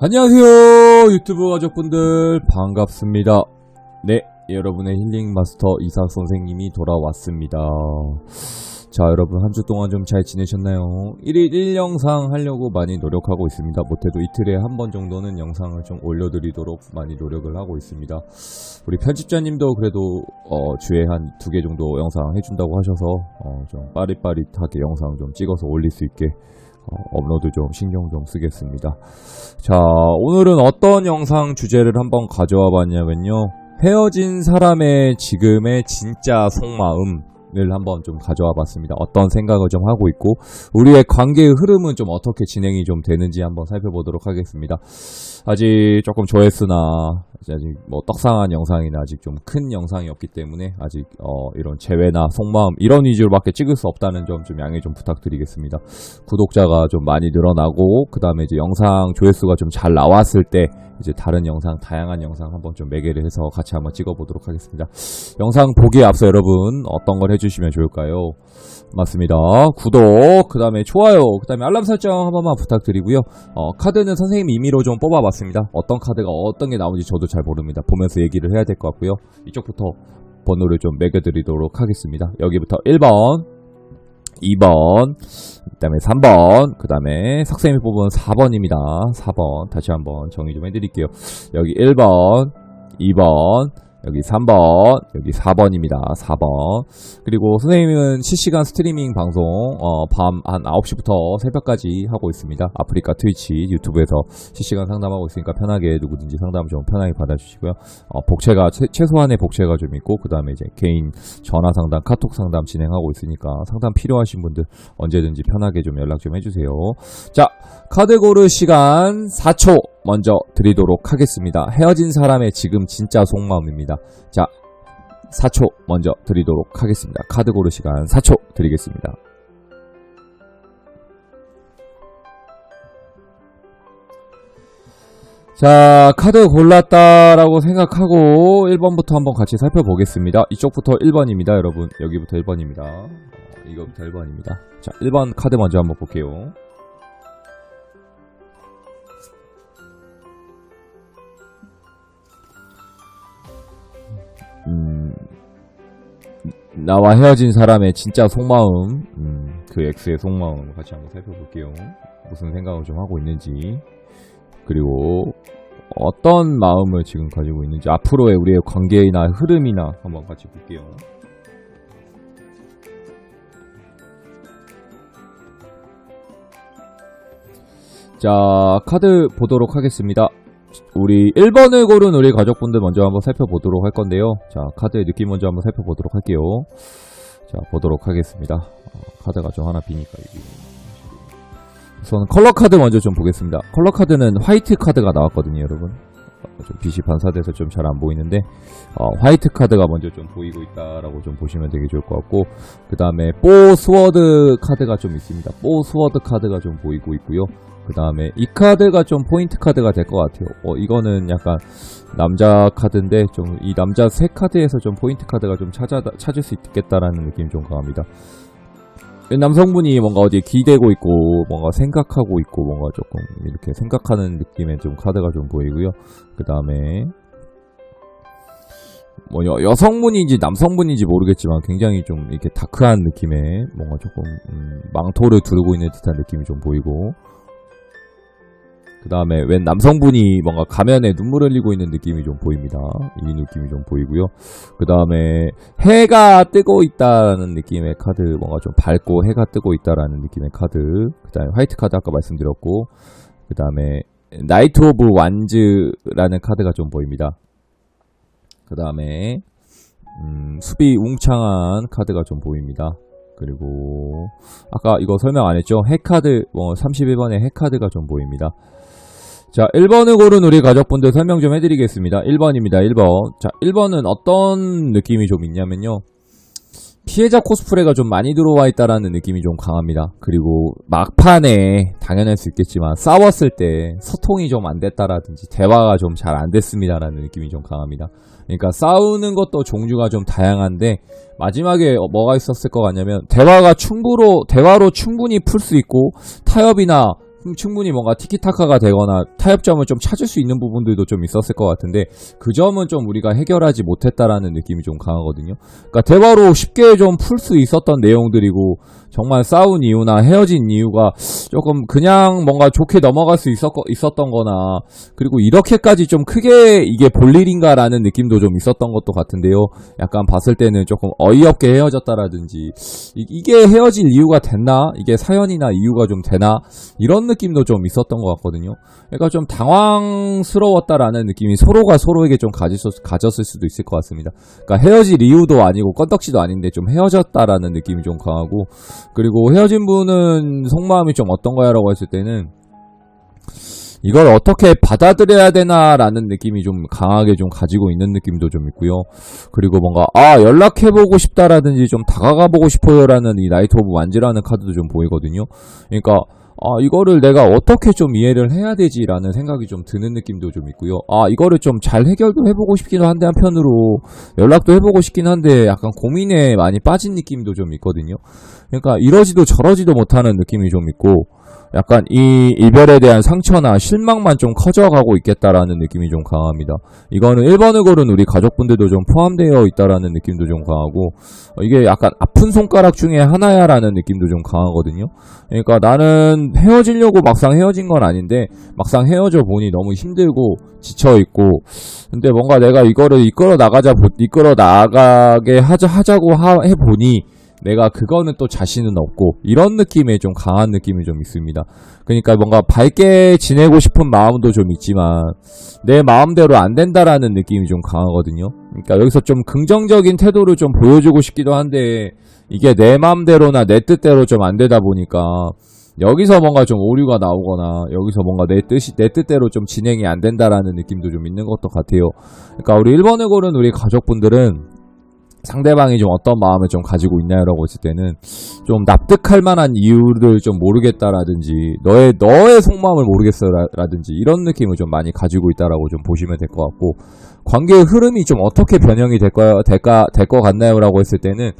안녕하세요 유튜브 가족분들 반갑습니다. 네, 여러분의 힐링 마스터 이삭 선생님이 돌아왔습니다. 자, 여러분 한 주 동안 좀 잘 지내셨나요? 1일 1영상 하려고 많이 노력하고 있습니다. 못해도 이틀에 한 번 정도는 영상을 좀 올려드리도록 많이 노력을 하고 있습니다. 우리 편집자님도 그래도 주에 한 2개 정도 영상 해준다고 하셔서 좀 빠릿빠릿하게 영상 좀 찍어서 올릴 수 있게 업로드 좀 신경 좀 쓰겠습니다. 자, 오늘은 어떤 영상 주제를 한번 가져와 봤냐면요, 헤어진 사람의 지금의 진짜 속마음을 한번 좀 가져와 봤습니다. 어떤 생각을 좀 하고 있고 우리의 관계의 흐름은 좀 어떻게 진행이 좀 되는지 한번 살펴보도록 하겠습니다. 아직 조금 조회수나 아직 뭐 떡상한 영상이나 아직 좀 큰 영상이 없기 때문에 아직 이런 재회나 속마음 이런 위주로밖에 찍을 수 없다는 점 좀 양해 좀 부탁드리겠습니다. 구독자가 좀 많이 늘어나고 그 다음에 이제 영상 조회수가 좀 잘 나왔을 때 이제 다른 영상, 다양한 영상 한번 좀 매개를 해서 같이 한번 찍어보도록 하겠습니다. 영상 보기에 앞서 여러분 어떤 걸 해주시면 좋을까요? 맞습니다. 구독, 그 다음에 좋아요, 그 다음에 알람 설정 한 번만 부탁드리고요. 카드는 선생님이 임의로 좀 뽑아봤습니다. 어떤 카드가 어떤 게 나오는지 저도 잘 모릅니다. 보면서 얘기를 해야 될 것 같고요. 이쪽부터 번호를 좀 매겨드리도록 하겠습니다. 여기부터 1번, 2번, 그 다음에 3번, 그 다음에 석쌤이 뽑은 4번입니다. 4번 다시 한번 정의 좀 해드릴게요. 여기 1번, 2번, 여기 3번, 여기 4번입니다. 4번. 그리고 선생님은 실시간 스트리밍 방송 밤 한 9시부터 새벽까지 하고 있습니다. 아프리카 트위치 유튜브에서 실시간 상담하고 있으니까 편하게 누구든지 상담 좀 편하게 받아주시고요. 복채가 최소한의 복채가 좀 있고 그 다음에 이제 개인 전화 상담, 카톡 상담 진행하고 있으니까 상담 필요하신 분들 언제든지 편하게 좀 연락 좀 해주세요. 자, 카드 고를 시간 4초 먼저 드리도록 하겠습니다. 헤어진 사람의 지금 진짜 속마음입니다. 자, 4초 먼저 드리도록 하겠습니다. 카드 고를 시간 4초 드리겠습니다. 자, 카드 골랐다라고 생각하고 1번부터 한번 같이 살펴보겠습니다. 이쪽부터 1번입니다, 여러분. 여기부터 1번입니다. 이거부터 1번입니다. 자, 1번 카드 먼저 한번 볼게요. 나와 헤어진 사람의 진짜 속마음, 그 X의 속마음 같이 한번 살펴볼게요. 무슨 생각을 좀 하고 있는지, 그리고 어떤 마음을 지금 가지고 있는지, 앞으로의 우리의 관계나 흐름이나 한번 같이 볼게요. 자, 카드 보도록 하겠습니다. 우리 1번을 고른 우리 가족분들 먼저 한번 살펴보도록 할 건데요. 자, 카드의 느낌 먼저 한번 살펴보도록 할게요. 자, 보도록 하겠습니다. 카드가 좀 하나 비니까 여기. 우선 컬러 카드 먼저 좀 보겠습니다. 컬러 카드는 화이트 카드가 나왔거든요, 여러분. 좀 빛이 반사돼서 좀 잘 안 보이는데 화이트 카드가 먼저 좀 보이고 있다라고 좀 보시면 되게 좋을 것 같고, 그 다음에 뽀 스워드 카드가 좀 있습니다. 뽀 스워드 카드가 좀 보이고 있고요. 그 다음에 이 카드가 좀 포인트 카드가 될 것 같아요. 이거는 약간 남자 카드인데 좀 이 남자 세 카드에서 좀 포인트 카드가 좀 찾을 수 있겠다라는 느낌이 좀 강합니다. 남성분이 뭔가 어디에 기대고 있고 뭔가 생각하고 있고 뭔가 조금 이렇게 생각하는 느낌의 좀 카드가 좀 보이고요. 그 다음에 뭐 여성분인지 남성분인지 모르겠지만 굉장히 좀 이렇게 다크한 느낌의 뭔가 조금 망토를 두르고 있는 듯한 느낌이 좀 보이고, 그 다음에 웬 남성분이 뭔가 가면에 눈물 흘리고 있는 느낌이 좀 보입니다. 이 느낌이 좀 보이고요. 그 다음에 해가 뜨고 있다라는 느낌의 카드, 뭔가 좀 밝고 해가 뜨고 있다라는 느낌의 카드. 그 다음에 화이트 카드 아까 말씀드렸고, 그 다음에 나이트 오브 완즈라는 카드가 좀 보입니다. 그 다음에 수비 웅창한 카드가 좀 보입니다. 그리고 아까 이거 설명 안 했죠? 해카드, 31번의 해카드가 좀 보입니다. 자, 1번을 고른 우리 가족분들 설명 좀 해드리겠습니다. 1번입니다. 1번. 자, 1번은 어떤 느낌이 좀 있냐면요, 피해자 코스프레가 좀 많이 들어와 있다라는 느낌이 좀 강합니다. 그리고 막판에 당연할 수 있겠지만 싸웠을 때 소통이 좀 안 됐다라든지 대화가 좀 잘 안 됐습니다라는 느낌이 좀 강합니다. 그러니까 싸우는 것도 종류가 좀 다양한데 마지막에 뭐가 있었을 것 같냐면 대화로 충분히 풀 수 있고 타협이나 충분히 뭔가 티키타카가 되거나 타협점을 좀 찾을 수 있는 부분들도 좀 있었을 것 같은데 그 점은 좀 우리가 해결하지 못했다라는 느낌이 좀 강하거든요. 그러니까 대화로 쉽게 좀 풀 수 있었던 내용들이고 정말 싸운 이유나 헤어진 이유가 조금 그냥 뭔가 좋게 넘어갈 수 있었던 거나 그리고 이렇게까지 좀 크게 이게 볼 일인가라는 느낌도 좀 있었던 것도 같은데요. 약간 봤을 때는 조금 어이없게 헤어졌다라든지 이게 헤어질 이유가 됐나? 이게 사연이나 이유가 좀 되나? 이런 느낌도 좀 있었던 것 같거든요. 그러니까 좀 당황스러웠다라는 느낌이 서로가 서로에게 좀 가졌을 수도 있을 것 같습니다. 그러니까 헤어질 이유도 아니고 건덕지도 아닌데 좀 헤어졌다라는 느낌이 좀 강하고 그리고 헤어진 분은 속마음이 좀 어떤가요? 라고 했을 때는 이걸 어떻게 받아들여야 되나라는 느낌이 좀 강하게 좀 가지고 있는 느낌도 좀 있고요. 그리고 뭔가 연락해보고 싶다라든지 좀 다가가보고 싶어요라는 이 나이트 오브 완즈라는 카드도 좀 보이거든요. 그러니까 이거를 내가 어떻게 좀 이해를 해야 되지라는 생각이 좀 드는 느낌도 좀 있고요. 이거를 좀 잘 해결도 해보고 싶기도 한데 한편으로 연락도 해보고 싶긴 한데 약간 고민에 많이 빠진 느낌도 좀 있거든요. 그러니까 이러지도 저러지도 못하는 느낌이 좀 있고 약간 이 이별에 대한 상처나 실망만 좀 커져가고 있겠다라는 느낌이 좀 강합니다. 이거는 1번을 고른 우리 가족분들도 좀 포함되어 있다라는 느낌도 좀 강하고 이게 약간 아픈 손가락 중에 하나야라는 느낌도 좀 강하거든요. 그러니까 나는 헤어지려고 막상 헤어진 건 아닌데 막상 헤어져 보니 너무 힘들고 지쳐있고 근데 뭔가 내가 이거를 이끌어 나가게 하자고 해보니 내가 그거는 또 자신은 없고 이런 느낌의 좀 강한 느낌이 좀 있습니다. 그러니까 뭔가 밝게 지내고 싶은 마음도 좀 있지만 내 마음대로 안 된다라는 느낌이 좀 강하거든요. 그러니까 여기서 좀 긍정적인 태도를 좀 보여주고 싶기도 한데 이게 내 마음대로나 내 뜻대로 좀 안 되다 보니까 여기서 뭔가 좀 오류가 나오거나 여기서 뭔가 내 뜻대로 좀 진행이 안 된다라는 느낌도 좀 있는 것도 같아요. 그러니까 우리 1번을 고른 우리 가족분들은 상대방이 좀 어떤 마음을 좀 가지고 있냐라고 했을 때는 좀 납득할 만한 이유를 좀 모르겠다라든지 너의 속마음을 모르겠어라든지 이런 느낌을 좀 많이 가지고 있다라고 좀 보시면 될 것 같고 관계의 흐름이 좀 어떻게 변형이 될 것 같나요? 라고 했을 때는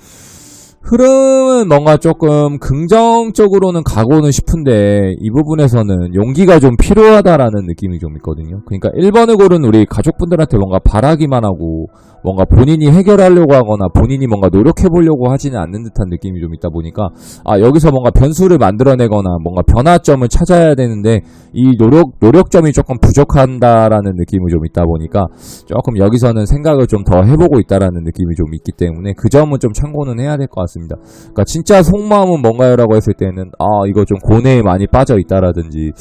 흐름은 뭔가 조금 긍정적으로는 가고는 싶은데 이 부분에서는 용기가 좀 필요하다라는 느낌이 좀 있거든요. 그러니까 1번을 고른 우리 가족분들한테 뭔가 바라기만 하고 뭔가 본인이 해결하려고 하거나 본인이 뭔가 노력해보려고 하지는 않는 듯한 느낌이 좀 있다 보니까 여기서 뭔가 변수를 만들어내거나 뭔가 변화점을 찾아야 되는데 이 노력점이 조금 부족한다라는 느낌이 좀 있다 보니까 조금 여기서는 생각을 좀 더 해보고 있다라는 느낌이 좀 있기 때문에 그 점은 좀 참고는 해야 될 것 같습니다. 그러니까 진짜 속마음은 뭔가요? 라고 했을 때는 이거 좀 고뇌에 많이 빠져 있다라든지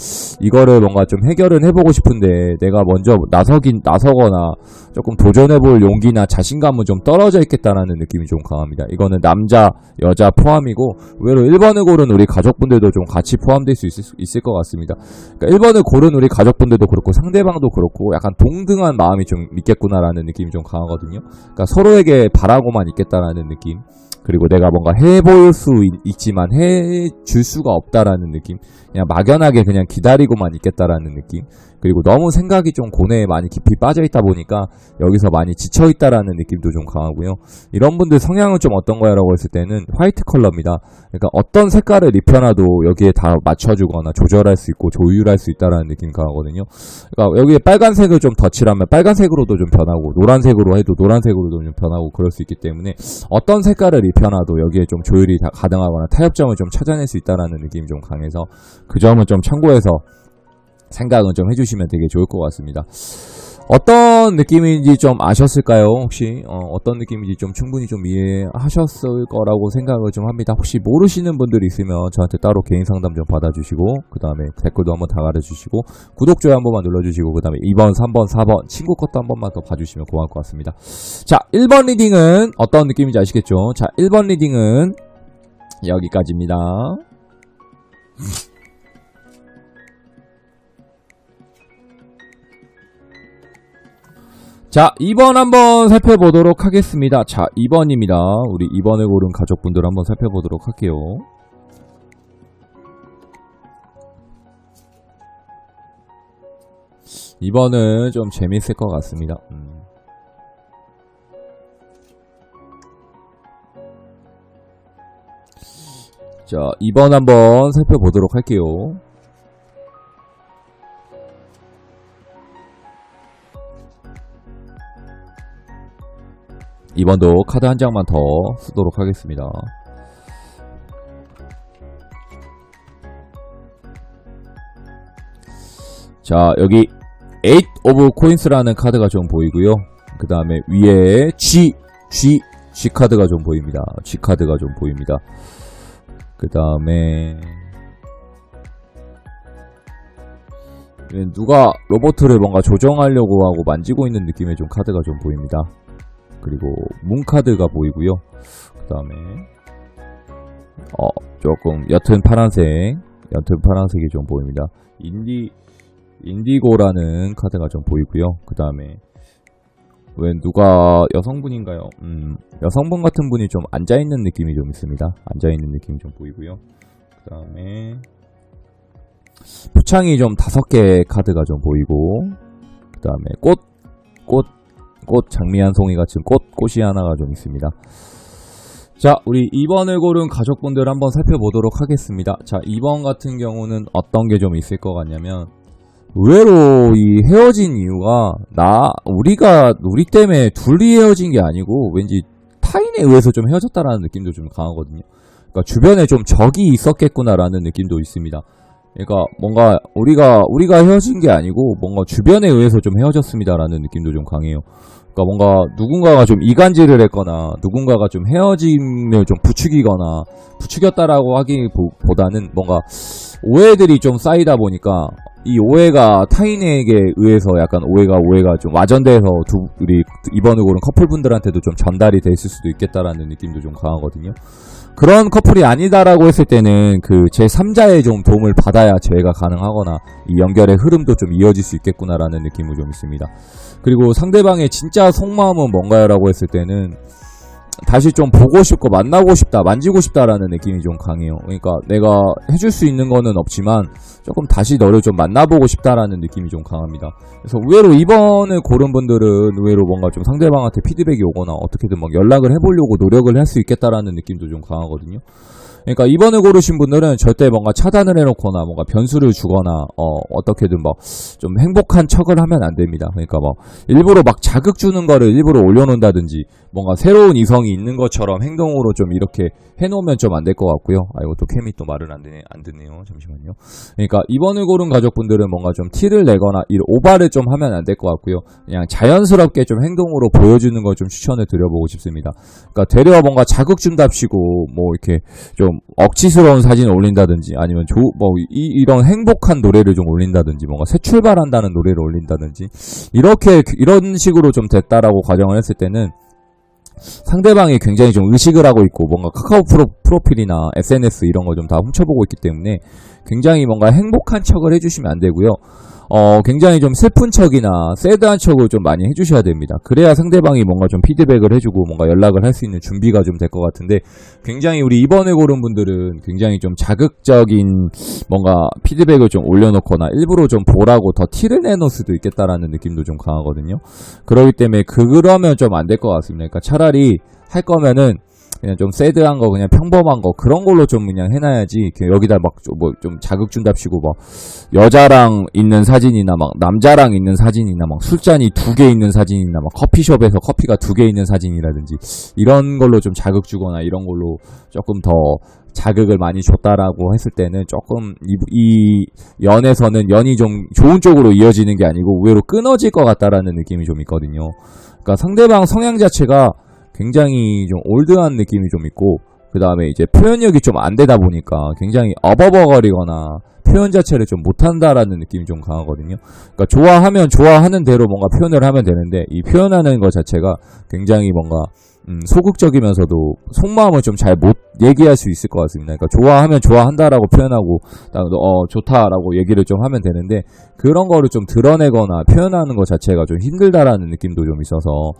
이거를 뭔가 좀 해결은 해보고 싶은데 내가 먼저 나서거나 조금 도전해볼 용기나 자신감은 좀 떨어져 있겠다라는 느낌이 좀 강합니다. 이거는 남자, 여자 포함이고 의외로 1번을 고른 우리 가족분들도 좀 같이 포함될 수 있을 것 같습니다. 그러니까 1번을 고른 우리 가족분들도 그렇고 상대방도 그렇고 약간 동등한 마음이 좀 있겠구나라는 느낌이 좀 강하거든요. 그러니까 서로에게 바라고만 있겠다라는 느낌. 그리고 내가 뭔가 해볼 수 있지만 해줄 수가 없다라는 느낌. 그냥 막연하게 그냥 기다리고만 있겠다라는 느낌. 그리고 너무 생각이 좀 고뇌에 많이 깊이 빠져있다 보니까 여기서 많이 지쳐있다라는 느낌도 좀 강하고요. 이런 분들 성향은 좀 어떤 거야? 라고 했을 때는 화이트 컬러입니다. 그러니까 어떤 색깔을 입혀놔도 여기에 다 맞춰주거나 조절할 수 있고 조율할 수 있다라는 느낌 강하거든요. 그러니까 여기에 빨간색을 좀 덧칠하면 빨간색으로도 좀 변하고 노란색으로 해도 노란색으로도 좀 변하고 그럴 수 있기 때문에 어떤 색깔을 입혀놔도 여기에 좀 조율이 다 가능하거나 타협점을 좀 찾아낼 수 있다라는 느낌이 좀 강해서 그 점은 좀 참고해서 생각은 좀 해주시면 되게 좋을 것 같습니다. 어떤 느낌인지 좀 아셨을까요? 혹시 어떤 느낌인지 좀 충분히 좀 이해하셨을 거라고 생각을 좀 합니다. 혹시 모르시는 분들이 있으면 저한테 따로 개인 상담 좀 받아주시고 그 다음에 댓글도 한번 다 가려주시고 구독, 좋아요 한 번만 눌러주시고 그 다음에 2번, 3번, 4번 친구 것도 한 번만 더 봐주시면 고마울 것 같습니다. 자, 1번 리딩은 어떤 느낌인지 아시겠죠? 자, 1번 리딩은 여기까지입니다. 자, 2번 한번 살펴보도록 하겠습니다. 자, 2번입니다. 우리 2번을 고른 가족분들 한번 살펴보도록 할게요. 이번은 좀 재밌을 것 같습니다. 자, 2번 한번 살펴보도록 할게요. 2번도 카드 한 장만 더 쓰도록 하겠습니다. 자, 여기 8 of coins라는 카드가 좀 보이고요. 그 다음에 위에 G 카드가 좀 보입니다. G 카드가 좀 보입니다. 그 다음에 누가 로봇을 뭔가 조정하려고 하고 만지고 있는 느낌의 좀 카드가 좀 보입니다. 그리고 문 카드가 보이고요. 그 다음에 조금 옅은 파란색이 좀 보입니다. 인디고라는 카드가 좀 보이고요. 그 다음에 왜 누가 여성분인가요? 여성분 같은 분이 좀 앉아있는 느낌이 좀 있습니다. 앉아있는 느낌이 좀 보이고요. 그 다음에 표창이 좀 5개 카드가 좀 보이고, 그 다음에 꽃 장미 한 송이 같은 꽃이 하나가 좀 있습니다. 자, 우리 2번을 고른 가족분들 한번 살펴보도록 하겠습니다. 자, 2번 같은 경우는 어떤 게 좀 있을 것 같냐면, 의외로 이 헤어진 이유가 우리 때문에 둘이 헤어진 게 아니고 왠지 타인에 의해서 좀 헤어졌다라는 느낌도 좀 강하거든요. 그러니까 주변에 좀 적이 있었겠구나라는 느낌도 있습니다. 그러니까 뭔가 우리가 헤어진 게 아니고 뭔가 주변에 의해서 좀 헤어졌습니다라는 느낌도 좀 강해요. 그러니까 뭔가 누군가가 좀 이간질을 했거나 누군가가 좀 헤어짐을 좀 부추겼다라고 하기보다는 뭔가 오해들이 좀 쌓이다 보니까 이 오해가 타인에게 의해서 약간 오해가 좀 와전돼서 우리 이번을 고른 커플분들한테도 좀 전달이 됐을 수도 있겠다라는 느낌도 좀 강하거든요. 그런 커플이 아니다라고 했을 때는 그 제3자의 좀 도움을 받아야 재회가 가능하거나 이 연결의 흐름도 좀 이어질 수 있겠구나라는 느낌이 좀 있습니다. 그리고 상대방의 진짜 속마음은 뭔가요? 라고 했을 때는 다시 좀 보고 싶고 만나고 싶다, 만지고 싶다라는 느낌이 좀 강해요. 그러니까 내가 해줄 수 있는 거는 없지만 조금 다시 너를 좀 만나보고 싶다라는 느낌이 좀 강합니다. 그래서 의외로 2번을 고른 분들은 의외로 뭔가 좀 상대방한테 피드백이 오거나 어떻게든 막 연락을 해보려고 노력을 할 수 있겠다라는 느낌도 좀 강하거든요. 그러니까 2번을 고르신 분들은 절대 뭔가 차단을 해놓거나 뭔가 변수를 주거나 어떻게든 막 좀 행복한 척을 하면 안 됩니다. 그러니까 막 일부러 막 자극 주는 거를 일부러 올려놓는다든지 뭔가 새로운 이성이 있는 것처럼 행동으로 좀 이렇게 해놓으면 좀 안 될 것 같고요. 이거 또 캠이 또 말을 안 듣네요. 잠시만요. 그러니까 2번을 고른 가족분들은 뭔가 좀 티를 내거나 오바를 좀 하면 안 될 것 같고요. 그냥 자연스럽게 좀 행동으로 보여주는 걸 좀 추천을 드려보고 싶습니다. 그러니까 되려 뭔가 자극 준답시고 뭐 이렇게 좀 억지스러운 사진을 올린다든지 아니면 이런 행복한 노래를 좀 올린다든지 뭔가 새 출발한다는 노래를 올린다든지 이런 식으로 좀 됐다라고 가정을 했을 때는 상대방이 굉장히 좀 의식을 하고 있고 뭔가 카카오 프로필이나 SNS 이런 걸 좀 다 훔쳐보고 있기 때문에 굉장히 뭔가 행복한 척을 해주시면 안 되고요. 굉장히 좀 슬픈 척이나 새드한 척을 좀 많이 해주셔야 됩니다. 그래야 상대방이 뭔가 좀 피드백을 해주고 뭔가 연락을 할 수 있는 준비가 좀 될 것 같은데 굉장히 우리 2번을 고른 분들은 굉장히 좀 자극적인 뭔가 피드백을 좀 올려놓거나 일부러 좀 보라고 더 티를 내놓을 수도 있겠다라는 느낌도 좀 강하거든요. 그렇기 때문에 그러면 좀 안 될 것 같습니다. 그러니까 차라리 할 거면은 그냥 좀 새드한 거, 그냥 평범한 거, 그런 걸로 좀 그냥 해놔야지, 여기다 막 좀 자극 준답시고, 막, 여자랑 있는 사진이나, 막, 남자랑 있는 사진이나, 막, 술잔이 2개 있는 사진이나, 막, 커피숍에서 커피가 2개 있는 사진이라든지, 이런 걸로 좀 자극 주거나, 이런 걸로 조금 더 자극을 많이 줬다라고 했을 때는 조금, 이 연에서는 연이 좀 좋은 쪽으로 이어지는 게 아니고, 의외로 끊어질 것 같다라는 느낌이 좀 있거든요. 그러니까 상대방 성향 자체가 굉장히 좀 올드한 느낌이 좀 있고 그 다음에 이제 표현력이 좀 안 되다 보니까 굉장히 어버버거리거나 표현 자체를 좀 못한다라는 느낌이 좀 강하거든요. 그러니까 좋아하면 좋아하는 대로 뭔가 표현을 하면 되는데 이 표현하는 것 자체가 굉장히 뭔가 소극적이면서도 속마음을 좀 잘 못 얘기할 수 있을 것 같습니다. 그러니까 좋아하면 좋아한다라고 표현하고 좋다라고 얘기를 좀 하면 되는데 그런 거를 좀 드러내거나 표현하는 것 자체가 좀 힘들다라는 느낌도 좀 있어서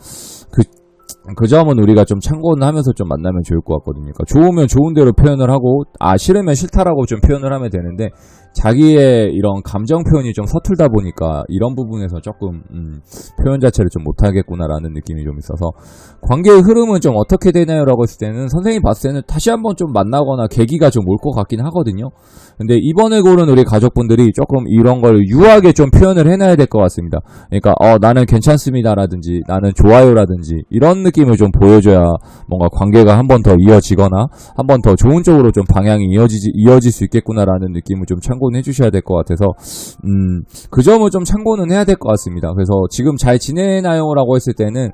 그 점은 우리가 좀 참고는 하면서 좀 만나면 좋을 것 같거든요. 그러니까 좋으면 좋은 대로 표현을 하고, 싫으면 싫다라고 좀 표현을 하면 되는데, 자기의 이런 감정 표현이 좀 서툴다 보니까 이런 부분에서 조금 표현 자체를 좀 못하겠구나라는 느낌이 좀 있어서, 관계의 흐름은 좀 어떻게 되나요? 라고 했을 때는 선생님이 봤을 때는 다시 한번 좀 만나거나 계기가 좀 올 것 같긴 하거든요. 근데 이번에 고른 우리 가족분들이 조금 이런 걸 유하게 좀 표현을 해놔야 될 것 같습니다. 그러니까 나는 괜찮습니다라든지 나는 좋아요라든지 이런 느낌을 좀 보여줘야 뭔가 관계가 한 번 더 이어지거나 한 번 더 좋은 쪽으로 좀 방향이 이어질 수 있겠구나라는 느낌을 좀 참고는 해주셔야 될 것 같아서 그 점을 좀 참고는 해야 될 것 같습니다. 그래서 지금 잘 지내나요? 라고 했을 때는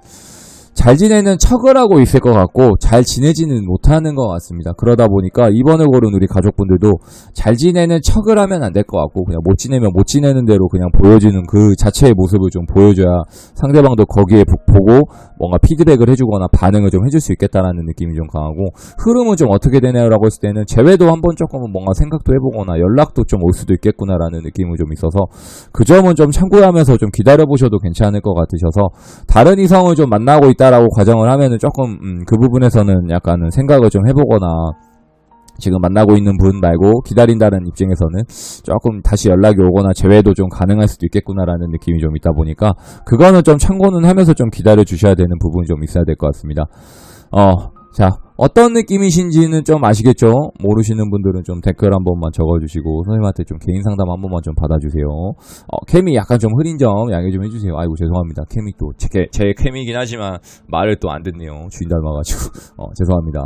잘 지내는 척을 하고 있을 것 같고 잘 지내지는 못하는 것 같습니다. 그러다 보니까 이번에 고른 우리 가족분들도 잘 지내는 척을 하면 안 될 것 같고 그냥 못 지내면 못 지내는 대로 그냥 보여주는 그 자체의 모습을 좀 보여줘야 상대방도 거기에 보고 뭔가 피드백을 해주거나 반응을 좀 해줄 수 있겠다라는 느낌이 좀 강하고, 흐름은 좀 어떻게 되나요? 라고 했을 때는 재회도 한번 조금은 뭔가 생각도 해보거나 연락도 좀 올 수도 있겠구나라는 느낌이 좀 있어서 그 점은 좀 참고하면서 좀 기다려보셔도 괜찮을 것 같으셔서, 다른 이성을 좀 만나고 있다라고 가정을 하면은 조금 그 부분에서는 약간은 생각을 좀 해보거나, 지금 만나고 있는 분 말고 기다린다는 입장에서는 조금 다시 연락이 오거나 재회도 좀 가능할 수도 있겠구나라는 느낌이 좀 있다 보니까 그거는 좀 참고는 하면서 좀 기다려 주셔야 되는 부분이 좀 있어야 될 것 같습니다. 자, 어떤 느낌이신지는 좀 아시겠죠? 모르시는 분들은 좀 댓글 한 번만 적어주시고 선생님한테 좀 개인 상담 한 번만 좀 받아주세요. 캠이 약간 좀 흐린 점 양해 좀 해주세요. 아이고 죄송합니다. 캠이 또 제 캠이긴 하지만 말을 또 안 듣네요. 주인 닮아가지고 죄송합니다.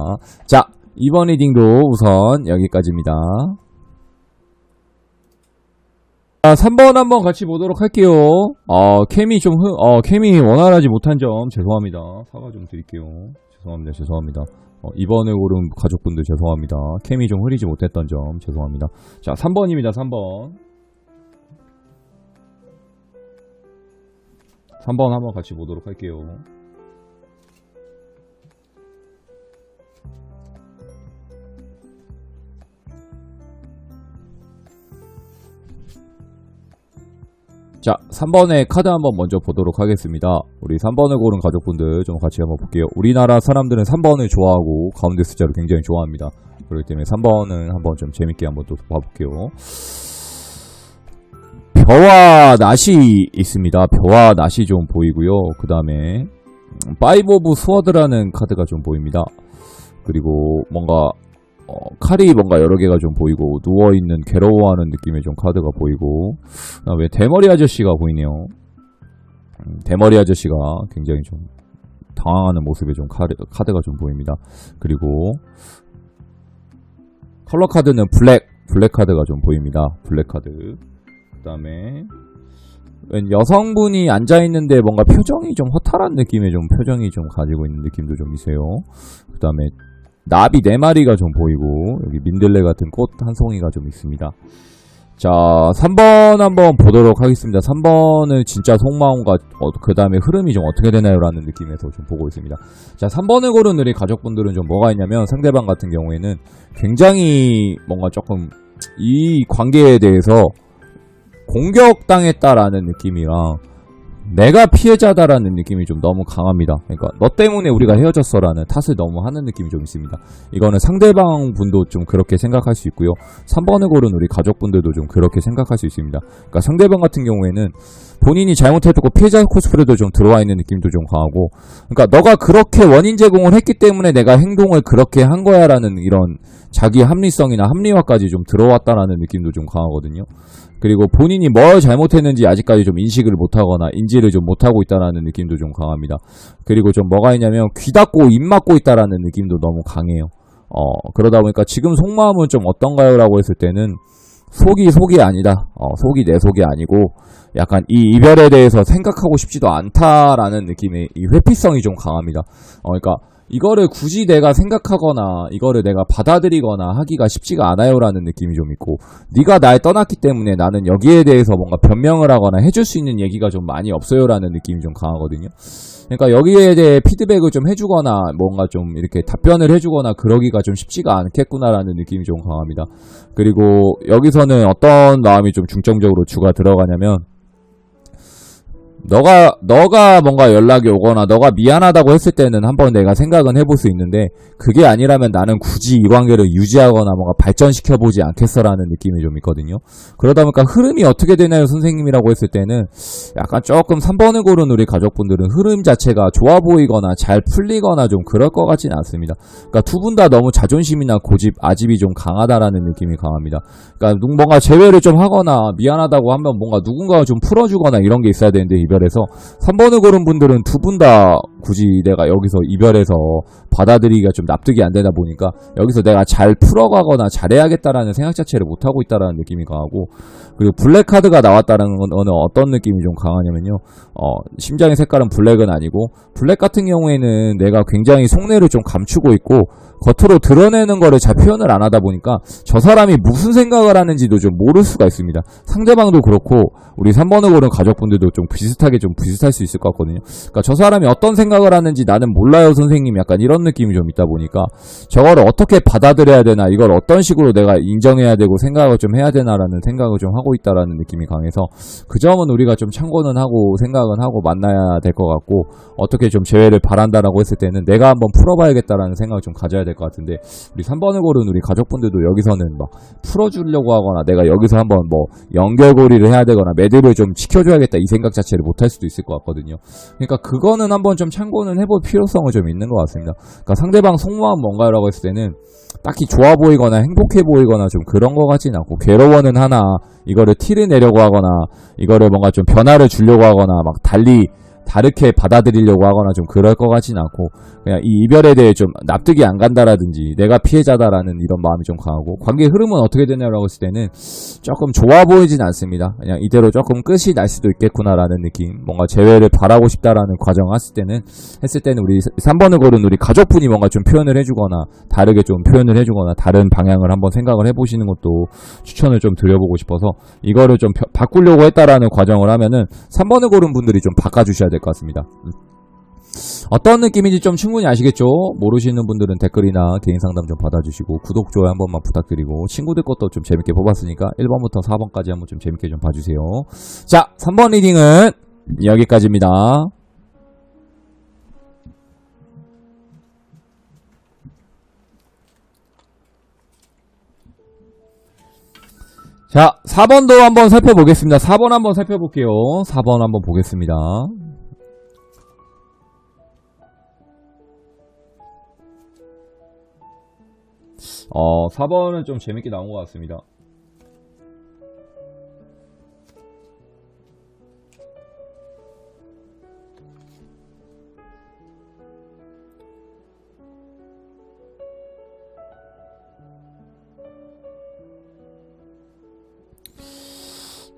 자, 이번 리딩도 우선 여기까지입니다. 3번 한번 같이 보도록 할게요. 캠이 원활하지 못한 점 죄송합니다. 사과 좀 드릴게요. 죄송합니다. 이번에 고른 가족분들 죄송합니다. 캠이 좀 흐리지 못했던 점 죄송합니다. 자, 3번입니다. 3번 한번 같이 보도록 할게요. 자, 3번의 카드 한번 먼저 보도록 하겠습니다. 우리 3번을 고른 가족분들 좀 같이 한번 볼게요. 우리나라 사람들은 3번을 좋아하고 가운데 숫자를 굉장히 좋아합니다. 그렇기 때문에 3번은 한번 좀 재밌게 한번 또 봐볼게요. 벼와 낫이 있습니다. 벼와 낫이 좀 보이고요. 그 다음에 파이브 오브 스워드라는 카드가 좀 보입니다. 그리고 뭔가 칼이 뭔가 여러 개가 좀 보이고 누워있는 괴로워하는 느낌의 좀 카드가 보이고, 왜 대머리 아저씨가 보이네요. 대머리 아저씨가 굉장히 좀 당황하는 모습의 좀 카드가 좀 보입니다. 그리고 컬러 카드는 블랙 카드가 좀 보입니다. 블랙 카드. 그 다음에 여성분이 앉아있는데 뭔가 표정이 좀 허탈한 느낌의 좀 표정이 좀 가지고 있는 느낌도 좀 있어요. 그 다음에 나비 4마리가 좀 보이고 여기 민들레 같은 꽃 한 송이가 좀 있습니다. 자, 3번 한번 보도록 하겠습니다. 3번은 진짜 속마음과 그 다음에 흐름이 좀 어떻게 되나요? 라는 느낌에서 좀 보고 있습니다. 자, 3번을 고른 우리 가족분들은 좀 뭐가 있냐면, 상대방 같은 경우에는 굉장히 뭔가 조금 이 관계에 대해서 공격당했다라는 느낌이랑 내가 피해자다라는 느낌이 좀 너무 강합니다. 그러니까 너 때문에 우리가 헤어졌어라는 탓을 너무 하는 느낌이 좀 있습니다. 이거는 상대방 분도 좀 그렇게 생각할 수 있고요. 3번을 고른 우리 가족분들도 좀 그렇게 생각할 수 있습니다. 그러니까 상대방 같은 경우에는 본인이 잘못해두고 피해자 코스프레도 좀 들어와 있는 느낌도 좀 강하고, 그러니까 너가 그렇게 원인 제공을 했기 때문에 내가 행동을 그렇게 한 거야 라는 이런 자기 합리성이나 합리화까지 좀 들어왔다라는 느낌도 좀 강하거든요. 그리고 본인이 뭘 잘못했는지 아직까지 좀 인식을 못하거나 인지를 좀 못하고 있다라는 느낌도 좀 강합니다. 그리고 좀 뭐가 있냐면 귀 닫고 입 막고 있다라는 느낌도 너무 강해요. 그러다 보니까 지금 속마음은 좀 어떤가요? 라고 했을 때는 속이 아니다. 속이 내 속이 아니고 약간 이 이별에 대해서 생각하고 싶지도 않다라는 느낌의 이 회피성이 좀 강합니다. 그러니까 이거를 굳이 내가 생각하거나 이거를 내가 받아들이거나 하기가 쉽지가 않아요라는 느낌이 좀 있고, 네가 날 떠났기 때문에 나는 여기에 대해서 뭔가 변명을 하거나 해줄 수 있는 얘기가 좀 많이 없어요라는 느낌이 좀 강하거든요. 그러니까 여기에 대해 피드백을 좀 해주거나 뭔가 좀 이렇게 답변을 해주거나 그러기가 좀 쉽지가 않겠구나라는 느낌이 좀 강합니다. 그리고 여기서는 어떤 마음이 좀 중점적으로 주가 들어가냐면, 너가 뭔가 연락이 오거나 너가 미안하다고 했을 때는 한번 내가 생각은 해볼 수 있는데 그게 아니라면 나는 굳이 이 관계를 유지하거나 뭔가 발전시켜보지 않겠어라는 느낌이 좀 있거든요. 그러다 보니까 흐름이 어떻게 되나요 선생님이라고 했을 때는 약간 조금 3번을 고른 우리 가족분들은 흐름 자체가 좋아 보이거나 잘 풀리거나 좀 그럴 것 같지는 않습니다. 그러니까 두 분 다 너무 자존심이나 고집, 아집이 좀 강하다라는 느낌이 강합니다. 그러니까 뭔가 재회를 좀 하거나 미안하다고 하면 뭔가 누군가가 좀 풀어주거나 이런 게 있어야 되는데 이별해서 3번을 고른 분들은 두 분 다 굳이 내가 여기서 이별해서 받아들이기가 좀 납득이 안 되다 보니까 여기서 내가 잘 풀어가거나 잘해야겠다라는 생각 자체를 못하고 있다라는 느낌이 강하고 그리고 블랙카드가 나왔다는 건 어떤 느낌이 좀 강하냐면요. 심장의 색깔은 블랙은 아니고 블랙 같은 경우에는 내가 굉장히 속내를 좀 감추고 있고 겉으로 드러내는 거를 잘 표현을 안 하다 보니까 저 사람이 무슨 생각을 하는지도 좀 모를 수가 있습니다. 상대방도 그렇고 우리 3번을 고른 가족분들도 좀 비슷할 수 있을 것 같거든요. 그러니까 저 사람이 어떤 생각을 하는지 나는 몰라요 선생님 약간 이런 느낌이 좀 있다 보니까 저거를 어떻게 받아들여야 되나 이걸 어떤 식으로 내가 인정해야 되고 생각을 좀 해야 되나라는 생각을 좀 하고 있다라는 느낌이 강해서 그 점은 우리가 좀 참고는 하고 생각은 하고 만나야 될 것 같고 어떻게 좀 재회를 바란다라고 했을 때는 내가 한번 풀어봐야겠다라는 생각을 좀 가져야 될 것 같은데 우리 3번을 고른 우리 가족분들도 여기서는 막 풀어주려고 하거나 내가 여기서 한번 뭐 연결고리를 해야 되거나 매듭을 좀 지켜줘야겠다 이 생각 자체를 못할 수도 있을 것 같거든요. 그러니까 그거는 한번 좀 참고는 해볼 필요성은 좀 있는 것 같습니다. 그러니까 상대방 속마음 뭔가라고 했을 때는 딱히 좋아 보이거나 행복해 보이거나 좀 그런 것 같진 않고 괴로워는 하나 이거를 티를 내려고 하거나 이거를 뭔가 좀 변화를 주려고 하거나 막 다르게 받아들이려고 하거나 좀 그럴 것 같진 않고 그냥 이 이별에 대해 좀 납득이 안 간다라든지 내가 피해자다라는 이런 마음이 좀 강하고 관계 흐름은 어떻게 되냐라고 했을 때는 조금 좋아 보이진 않습니다. 그냥 이대로 조금 끝이 날 수도 있겠구나라는 느낌 뭔가 재회를 바라고 싶다라는 과정 했을 때는 우리 3번을 고른 우리 가족분이 뭔가 좀 표현을 해주거나 다르게 좀 표현을 해주거나 다른 방향을 한번 생각을 해보시는 것도 추천을 좀 드려보고 싶어서 이거를 좀 바꾸려고 했다라는 과정을 하면은 3번을 고른 분들이 좀 바꿔주셔야 될 것 같습니다. 어떤 느낌인지 좀 충분히 아시겠죠? 모르시는 분들은 댓글이나 개인 상담 좀 받아주시고 구독, 좋아요 한 번만 부탁드리고 친구들 것도 좀 재밌게 뽑았으니까 1번부터 4번까지 한번 좀 재밌게 좀 봐주세요. 자, 3번 리딩은 여기까지입니다. 자, 4번도 한번 살펴보겠습니다. 4번 한번 살펴볼게요. 4번 한번 보겠습니다. 4번은 좀 재밌게 나온 것 같습니다.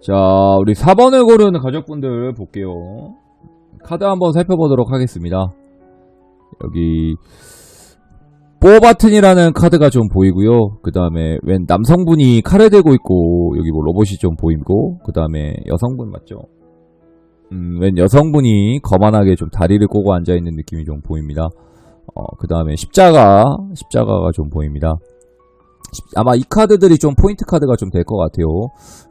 자, 우리 4번을 고르는 가족분들 볼게요. 카드 한번 살펴보도록 하겠습니다. 여기 뽀바튼이라는 카드가 좀 보이고요. 그 다음에 웬 남성분이 칼을 들고 있고 여기 뭐 로봇이 좀 보이고 그 다음에 여성분 맞죠? 웬 여성분이 거만하게 좀 다리를 꼬고 앉아있는 느낌이 좀 보입니다. 그 다음에 십자가가 좀 보입니다. 아마 이 카드들이 좀 포인트 카드가 좀 될 것 같아요.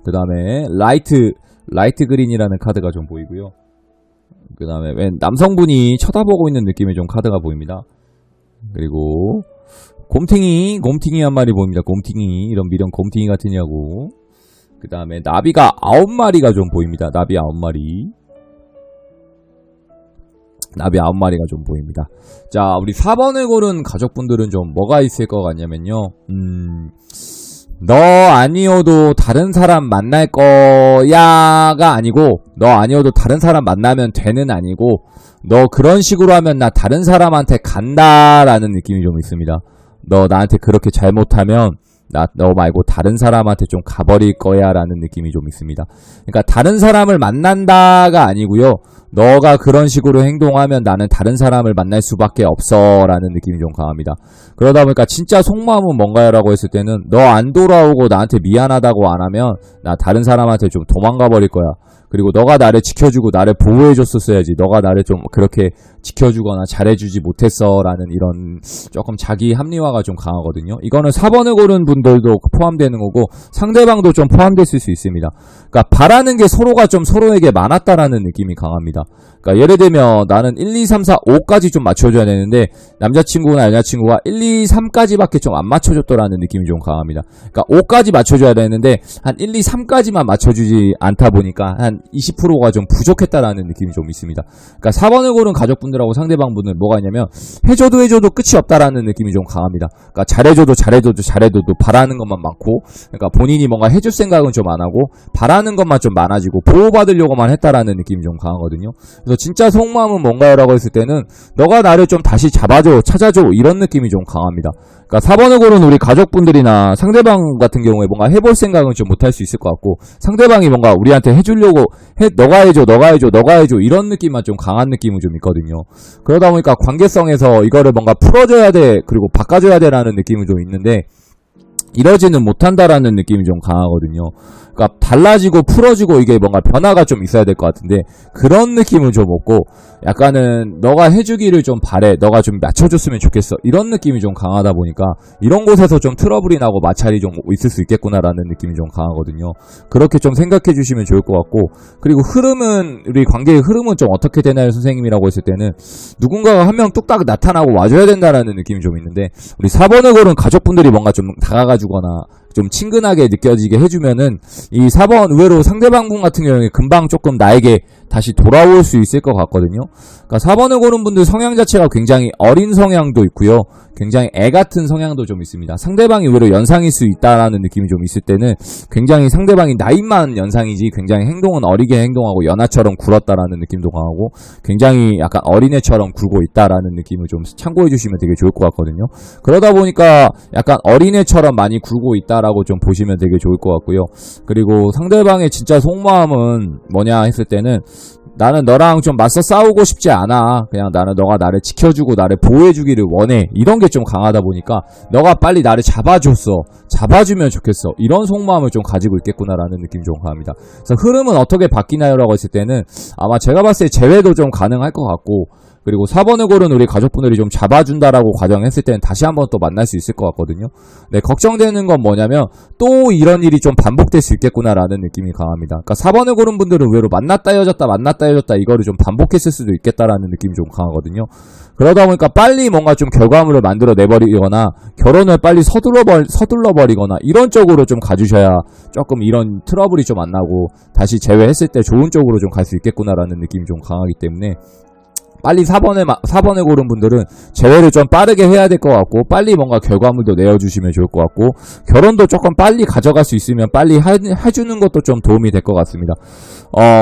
그 다음에 라이트 그린이라는 카드가 좀 보이고요. 그 다음에 웬 남성분이 쳐다보고 있는 느낌의 좀 카드가 보입니다. 그리고 곰탱이 한 마리 보입니다. 곰탱이 이런 미련 곰탱이 같으냐고. 그 다음에 나비가 9마리가 좀 보입니다. 나비 9마리 나비 9마리가 좀 보입니다. 자, 우리 4번을 고른 가족분들은 좀 뭐가 있을 것 같냐면요. 너 아니어도 다른 사람 만날 거야가 아니고 너 아니어도 다른 사람 만나면 되는 아니고 너 그런 식으로 하면 나 다른 사람한테 간다라는 느낌이 좀 있습니다. 너 나한테 그렇게 잘못하면 너 말고 다른 사람한테 좀 가버릴 거야 라는 느낌이 좀 있습니다. 그러니까 다른 사람을 만난다가 아니고요. 너가 그런 식으로 행동하면 나는 다른 사람을 만날 수밖에 없어 라는 느낌이 좀 강합니다. 그러다 보니까 진짜 속마음은 뭔가요 라고 했을 때는 너 안 돌아오고 나한테 미안하다고 안 하면 나 다른 사람한테 좀 도망가 버릴 거야. 그리고 너가 나를 지켜주고 나를 보호해줬었어야지. 너가 나를 좀 그렇게 지켜주거나 잘해주지 못했어 라는 이런 조금 자기 합리화가 좀 강하거든요. 이거는 4번을 고른 분들도 포함되는 거고 상대방도 좀 포함됐을 수 있습니다. 그러니까 바라는 게 서로가 좀 서로에게 많았다라는 느낌이 강합니다. 그러니까 예를 들면 나는 1, 2, 3, 4, 5까지 좀 맞춰줘야 되는데 남자친구나 여자친구가 1, 2, 3까지밖에 좀 안 맞춰줬더라는 느낌이 좀 강합니다. 그러니까 5까지 맞춰줘야 되는데 한 1, 2, 3까지만 맞춰주지 않다 보니까 한 20%가 좀 부족했다라는 느낌이 좀 있습니다. 그러니까 4번을 고른 가족분들하고 상대방분은 뭐가 있냐면 해줘도 끝이 없다라는 느낌이 좀 강합니다. 그러니까 잘해줘도 바라는 것만 많고, 그러니까 본인이 뭔가 해줄 생각은 좀 안 하고 바라는 것만 좀 많아지고 보호받으려고만 했다라는 느낌이 좀 강하거든요. 그래서 진짜 속마음은 뭔가요? 라고 했을 때는 너가 나를 좀 다시 잡아줘, 찾아줘 이런 느낌이 좀 강합니다. 그러니까 4번을 고른 우리 가족분들이나 상대방 같은 경우에 뭔가 해볼 생각은 좀 못할 수 있을 것 같고, 상대방이 뭔가 우리한테 해주려고 너가 해줘 이런 느낌만 좀 강한 느낌은 좀 있거든요. 그러다 보니까 관계성에서 이거를 뭔가 풀어줘야 돼, 그리고 바꿔줘야 돼라는 느낌은 좀 있는데 이러지는 못한다라는 느낌이 좀 강하거든요. 그러니까 달라지고 풀어지고 이게 뭔가 변화가 좀 있어야 될 것 같은데 그런 느낌은 좀 없고, 약간은 너가 해주기를 좀 바래, 너가 좀 맞춰줬으면 좋겠어 이런 느낌이 좀 강하다 보니까 이런 곳에서 좀 트러블이 나고 마찰이 좀 있을 수 있겠구나라는 느낌이 좀 강하거든요. 그렇게 좀 생각해 주시면 좋을 것 같고, 그리고 흐름은, 우리 관계의 흐름은 좀 어떻게 되나요 선생님이라고 했을 때는 누군가가 한 명 뚝딱 나타나고 와줘야 된다라는 느낌이 좀 있는데, 우리 4번을 고른 가족분들이 뭔가 좀 다가가주거나 좀 친근하게 느껴지게 해주면은 이 4번 의외로 상대방분 같은 경우에 금방 조금 나에게 다시 돌아올 수 있을 것 같거든요. 그러니까 4번을 고른 분들 성향 자체가 굉장히 어린 성향도 있고요, 굉장히 애 같은 성향도 좀 있습니다. 상대방이 의외로 연상일 수 있다라는 느낌이 좀 있을 때는 굉장히 상대방이 나이만 연상이지 굉장히 행동은 어리게 행동하고 연하처럼 굴었다라는 느낌도 강하고 굉장히 약간 어린애처럼 굴고 있다라는 느낌을 좀 참고해 주시면 되게 좋을 것 같거든요. 그러다 보니까 약간 어린애처럼 많이 굴고 있다라고 좀 보시면 되게 좋을 것 같고요. 그리고 상대방의 진짜 속마음은 뭐냐 했을 때는 나는 너랑 좀 맞서 싸우고 싶지 않아, 그냥 나는 너가 나를 지켜주고 나를 보호해주기를 원해, 이런 게 좀 강하다 보니까 너가 빨리 나를 잡아주면 좋겠어 이런 속마음을 좀 가지고 있겠구나라는 느낌이 좀 강합니다. 그래서 흐름은 어떻게 바뀌나요? 라고 했을 때는 아마 제가 봤을 때 재회도 좀 가능할 것 같고, 그리고 4번을 고른 우리 가족분들이 좀 잡아준다라고 가정했을 때는 다시 한번 또 만날 수 있을 것 같거든요. 네, 걱정되는 건 뭐냐면 또 이런 일이 좀 반복될 수 있겠구나라는 느낌이 강합니다. 그러니까 4번을 고른 분들은 의외로 만났다 헤어졌다 이거를 좀 반복했을 수도 있겠다라는 느낌이 좀 강하거든요. 그러다 보니까 빨리 뭔가 좀 결과물을 만들어 내버리거나 결혼을 빨리 서둘러 버리거나 이런 쪽으로 좀 가주셔야 조금 이런 트러블이 좀 안 나고 다시 재회했을 때 좋은 쪽으로 좀 갈 수 있겠구나라는 느낌이 좀 강하기 때문에 빨리 4번을 고른 분들은 재회를 좀 빠르게 해야 될 것 같고, 빨리 뭔가 결과물도 내어주시면 좋을 것 같고, 결혼도 조금 빨리 가져갈 수 있으면 빨리 해주는 것도 좀 도움이 될 것 같습니다.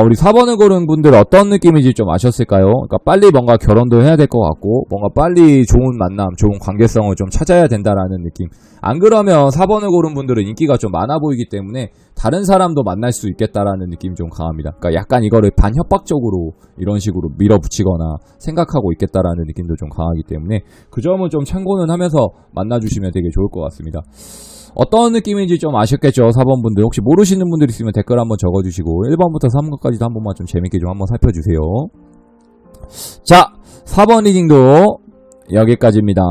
우리 4번을 고른 분들 어떤 느낌인지 좀 아셨을까요? 그러니까 빨리 뭔가 결혼도 해야 될 것 같고, 뭔가 빨리 좋은 만남, 좋은 관계성을 좀 찾아야 된다라는 느낌. 안 그러면 4번을 고른 분들은 인기가 좀 많아 보이기 때문에 다른 사람도 만날 수 있겠다라는 느낌이 좀 강합니다. 그러니까 약간 이거를 반협박적으로 이런 식으로 밀어붙이거나 생각하고 있겠다라는 느낌도 좀 강하기 때문에 그 점은 좀 참고는 하면서 만나주시면 되게 좋을 것 같습니다. 어떤 느낌인지 좀 아셨겠죠? 4번 분들 혹시 모르시는 분들 있으면 댓글 한번 적어주시고 1번부터 3번까지도 한 번만 좀 재밌게 좀 한번 살펴주세요. 자, 4번 리딩도 여기까지입니다.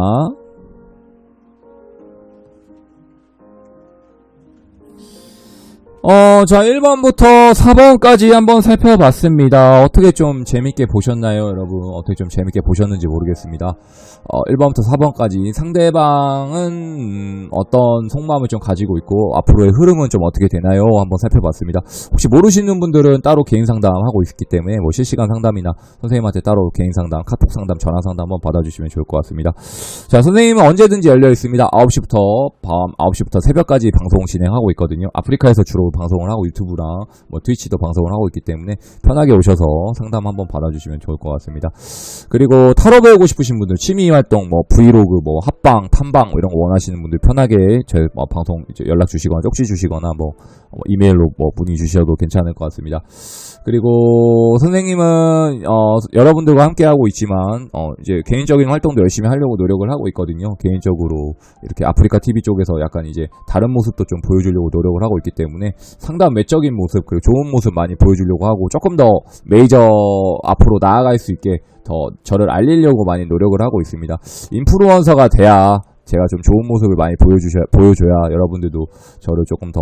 자, 1번부터 4번까지 한번 살펴봤습니다. 어떻게 좀 재밌게 보셨나요, 여러분? 어떻게 좀 재밌게 보셨는지 모르겠습니다. 1번부터 4번까지 상대방은 어떤 속마음을 좀 가지고 있고 앞으로의 흐름은 좀 어떻게 되나요? 한번 살펴봤습니다. 혹시 모르시는 분들은 따로 개인 상담하고 있기 때문에 뭐 실시간 상담이나 선생님한테 따로 개인 상담, 카톡 상담, 전화 상담 한번 받아주시면 좋을 것 같습니다. 자, 선생님은 언제든지 열려 있습니다. 9시부터 밤 9시부터 새벽까지 방송 진행하고 있거든요. 아프리카에서 주로 방송을 하고 유튜브랑 뭐 트위치도 방송을 하고 있기 때문에 편하게 오셔서 상담 한번 받아주시면 좋을 것 같습니다. 그리고 타로 배우고 싶으신 분들, 취미 활동, 뭐 브이로그, 뭐 합방, 탐방 뭐 이런 거 원하시는 분들 편하게 제 방송 이제 연락 주시거나 쪽지 주시거나 뭐 이메일로 뭐 문의 주셔도 괜찮을 것 같습니다. 그리고 선생님은 여러분들과 함께 하고 있지만 이제 개인적인 활동도 열심히 하려고 노력을 하고 있거든요. 개인적으로 이렇게 아프리카 TV 쪽에서 약간 이제 다른 모습도 좀 보여주려고 노력을 하고 있기 때문에 상당히 매적인 모습 그리고 좋은 모습 많이 보여주려고 하고 조금 더 메이저 앞으로 나아갈 수 있게 더 저를 알리려고 많이 노력을 하고 있습니다. 인플루언서가 돼야 제가 좀 좋은 모습을 많이 보여줘야 여러분들도 저를 조금 더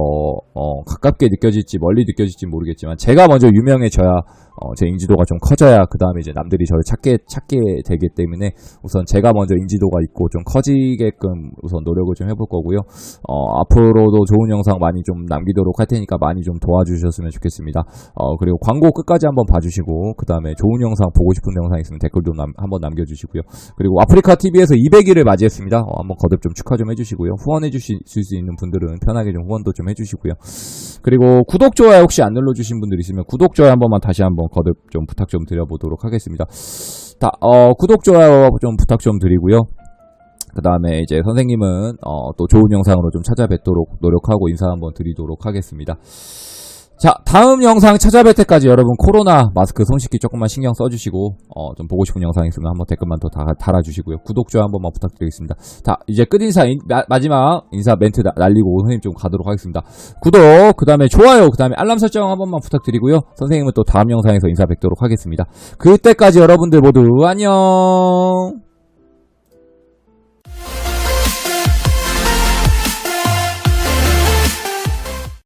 가깝게 느껴질지 멀리 느껴질지 모르겠지만 제가 먼저 유명해져야 제 인지도가 좀 커져야 그 다음에 이제 남들이 저를 찾게 되기 때문에 우선 제가 먼저 인지도가 있고 좀 커지게끔 우선 노력을 좀 해볼 거고요. 앞으로도 좋은 영상 많이 좀 남기도록 할 테니까 많이 좀 도와주셨으면 좋겠습니다. 그리고 광고 끝까지 한번 봐주시고 그 다음에 좋은 영상 보고 싶은 영상 있으면 댓글도 한번 남겨주시고요. 그리고 아프리카 TV에서 200일을 맞이했습니다. 한번 거듭 좀 축하 좀 해주시고요. 후원해 주실 수 있는 분들은 편하게 좀 후원도 좀 해주시고요. 그리고 구독, 좋아요 혹시 안 눌러주신 분들 있으면 구독, 좋아요 한 번만 다시 한번 거듭 좀 부탁 좀 드려보도록 하겠습니다. 구독, 좋아요 좀 부탁 좀 드리고요. 그 다음에 이제 선생님은 또 좋은 영상으로 좀 찾아뵙도록 노력하고 인사 한번 드리도록 하겠습니다. 자, 다음 영상 찾아뵐 때까지 여러분 코로나 마스크 손 씻기 조금만 신경 써주시고 좀 보고 싶은 영상 있으면 한번 댓글만 더 달아주시고요. 구독, 좋아요 한 번만 부탁드리겠습니다. 자, 이제 끝인사 마지막 인사 멘트 날리고 선생님 좀 가도록 하겠습니다. 구독, 그 다음에 좋아요, 그 다음에 알람 설정 한 번만 부탁드리고요. 선생님은 또 다음 영상에서 인사 뵙도록 하겠습니다. 그때까지 여러분들 모두 안녕.